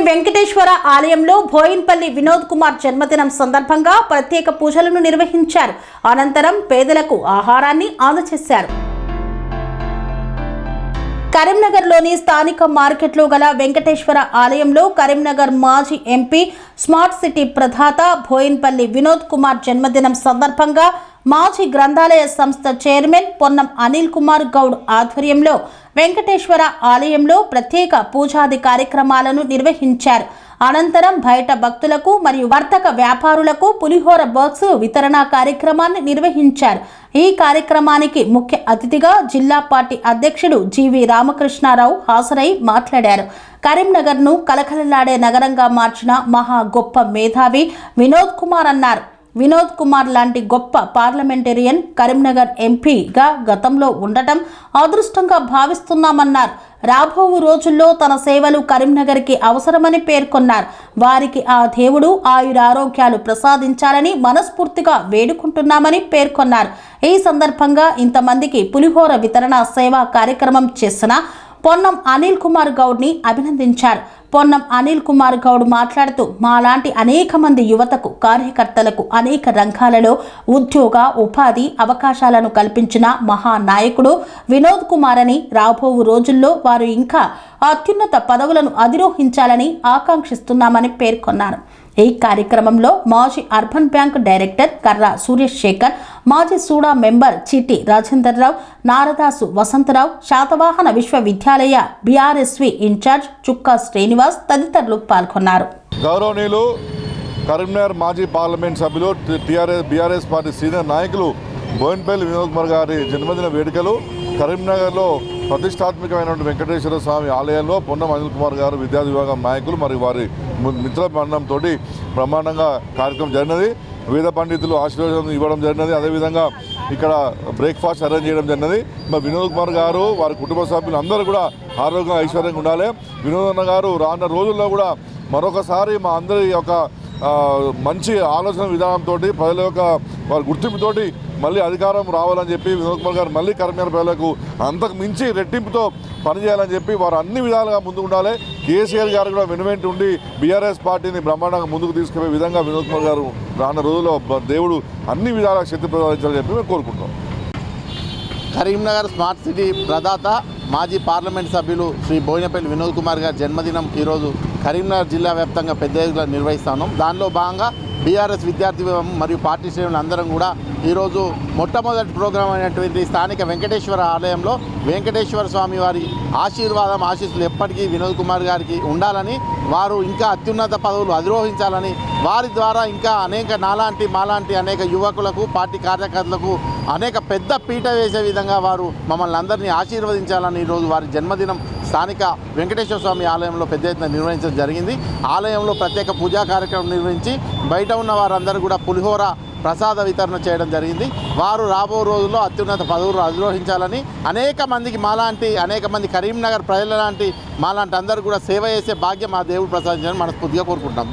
వెంకటేశ్వర ఆలయంలో బోయిన్పల్లి వినోద్ కుమార్ జన్మదినం సందర్భంగా ప్రత్యేక పూజలను నిర్వహించారు. అనంతరం పేదలకు ఆహారాన్ని అందజేశారు. కరీంనగర్లోని స్థానిక మార్కెట్లో గల వెంకటేశ్వర ఆలయంలో కరీంనగర్ మాజీ ఎంపీ స్మార్ట్ సిటీ ప్రదాత బోయిన్పల్లి వినోద్ కుమార్ జన్మదినం సందర్భంగా మాజీ గ్రంథాలయ సంస్థ చైర్మన్ పొన్నం అనిల్ కుమార్ గౌడ్ ఆధ్వర్యంలో వెంకటేశ్వర ఆలయంలో ప్రత్యేక పూజాది కార్యక్రమాలను నిర్వహించారు. అనంతరం బయట భక్తులకు మరియు వర్తక వ్యాపారులకు పులిహోర బాక్స్ వితరణ కార్యక్రమాన్ని నిర్వహించారు. ఈ కార్యక్రమానికి ముఖ్య అతిథిగా జిల్లా పార్టీ అధ్యక్షుడు జీవి రామకృష్ణారావు హాజరై మాట్లాడారు. కరీంనగర్ను కలకలలాడే నగరంగా మార్చిన మహా గొప్ప మేధావి వినోద్ కుమార్ అన్నారు. వినోద్ కుమార్ లాంటి గొప్ప పార్లమెంటేరియన్ కరీంనగర్ ఎంపీగా గతంలో ఉండటం అదృష్టంగా భావిస్తున్నామన్నారు. రాబో రోజుల్లో తన సేవలు కరీంనగర్కి అవసరమని పేర్కొన్నారు. వారికి ఆ దేవుడు ఆయురారోగ్యాలు ప్రసాదించాలని మనస్ఫూర్తిగా వేడుకుంటున్నామని పేర్కొన్నారు. ఈ సందర్భంగా ఇంతమందికి పులిహోర వితరణ సేవా కార్యక్రమం చేసిన పొన్నం అనిల్ కుమార్ గౌడ్ని అభినందించారు. పొన్నం అనిల్ కుమార్ గౌడ్ మాట్లాడుతూ మాలాంటి అనేక మంది యువతకు కార్యకర్తలకు అనేక రంగాలలో ఉద్యోగ ఉపాధి అవకాశాలను కల్పించిన మహానాయకుడు వినోద్ కుమార్ అని, రాబో రోజుల్లో వారు ఇంకా అత్యున్నత పదవులను అధిరోహించాలని ఆకాంక్షిస్తున్నామని పేర్కొన్నారు. ఈ కార్యక్రమంలో మాజీ అర్బన్ బ్యాంక్ డైరెక్టర్ కర్రా సురేష్ శేఖర్, మాజీ సూడా మెంబర్ చీటి రాజేందర్ రావు, నారదాసు వసంతరావు, శాతవాహన విశ్వవిద్యాలయ బీఆర్ఎస్వి ఇన్ఛార్జ్ చుక్కా శ్రీనివాస్ తదితరులు పాల్గొన్నారు. గౌరవనీయులు కరీంనగర్ మాజీ పార్లమెంట్ సభ్యులు బీఆర్ఎస్ పార్టీ సీనియర్ నాయకులు బోయిన్పల్లి వినోద్ కుమార్ గారి జన్మదిన వేడుకలు కరీంనగర్లో ప్రతిష్టాత్మకమైనటువంటి వెంకటేశ్వర స్వామి ఆలయంలో పొన్నం అనిల్ కుమార్ గారు విద్యార్థి విభాగం నాయకులు మరియు వారి మిత్ర బృందంతో బ్రహ్మాండంగా కార్యక్రమం జరిగినది. వేద పండితులు ఆశీర్వాదం ఇవ్వడం జరిగినది. అదేవిధంగా ఇక్కడ బ్రేక్ఫాస్ట్ అరేంజ్ చేయడం జరిగినది. మరి వినోద్ కుమార్ గారు వారి కుటుంబ సభ్యులు అందరూ కూడా ఆరోగ్యంగా ఐశ్వర్యంగా ఉండాలి. వినోద్ గారు రానున్న రోజుల్లో కూడా మరొకసారి మా అందరి యొక్క మంచి ఆలోచన విధానంతో ప్రజల యొక్క వారి గుర్తింపుతోటి మళ్ళీ అధికారం రావాలని చెప్పి వినోద్ కుమార్ గారు మళ్ళీ కరీంనగర్ ప్రజలకు అంతకు మించి రెట్టింపుతో పనిచేయాలని చెప్పి వారు అన్ని విధాలుగా ముందుకు ఉండాలి. కేసీఆర్ గారు కూడా వెనువెంట ఉండి బీఆర్ఎస్ పార్టీని బ్రహ్మాండంగా ముందుకు తీసుకుపోయే విధంగా వినోద్ కుమార్ గారు రానున్న రోజుల్లో దేవుడు అన్ని విధాలుగా శక్తి ప్రదర్శించాలని చెప్పి మేము కోరుకుంటున్నాం. కరీంనగర్ స్మార్ట్ సిటీ ప్రదాత మాజీ పార్లమెంట్ సభ్యులు శ్రీ బోయినపల్లి వినోద్ కుమార్ గారి జన్మదినం ఈరోజు కరీంనగర్ జిల్లా వ్యాప్తంగా పెద్ద ఎత్తున నిర్వహిస్తున్నాం. దానిలో భాగంగా బీఆర్ఎస్ విద్యార్థి మరియు పార్టీ శ్రేణులు అందరం కూడా ఈరోజు మొట్టమొదటి ప్రోగ్రాం అయినటువంటి స్థానిక వెంకటేశ్వర ఆలయంలో వెంకటేశ్వర స్వామి వారి ఆశీర్వాదం ఆశీస్సులు ఎప్పటికీ వినోద్ కుమార్ గారికి ఉండాలని, వారు ఇంకా అత్యున్నత పదవులు అధిరోహించాలని, వారి ద్వారా ఇంకా అనేక మాలాంటి అనేక యువకులకు పార్టీ కార్యకర్తలకు అనేక పెద్ద పీట వేసే విధంగా వారు మమ్మల్ని అందరినీ ఆశీర్వదించాలని ఈరోజు వారి జన్మదినం స్థానిక వెంకటేశ్వర స్వామి ఆలయంలో పెద్ద ఎత్తున నిర్వహించడం జరిగింది. ఆలయంలో ప్రత్యేక పూజా కార్యక్రమం నిర్వహించి బయట ఉన్న వారందరూ కూడా పులిహోర ప్రసాద వితరణ చేయడం జరిగింది. వారు రాబో రోజుల్లో అత్యున్నత పదవులు అధిరోహించాలని, అనేక మంది కరీంనగర్ ప్రజల లాంటి మాలాంటి అందరూ కూడా సేవ చేసే భాగ్యం మా దేవుడు ప్రసాదించాలని మనస్ఫూర్తిగా కోరుకుంటున్నాం.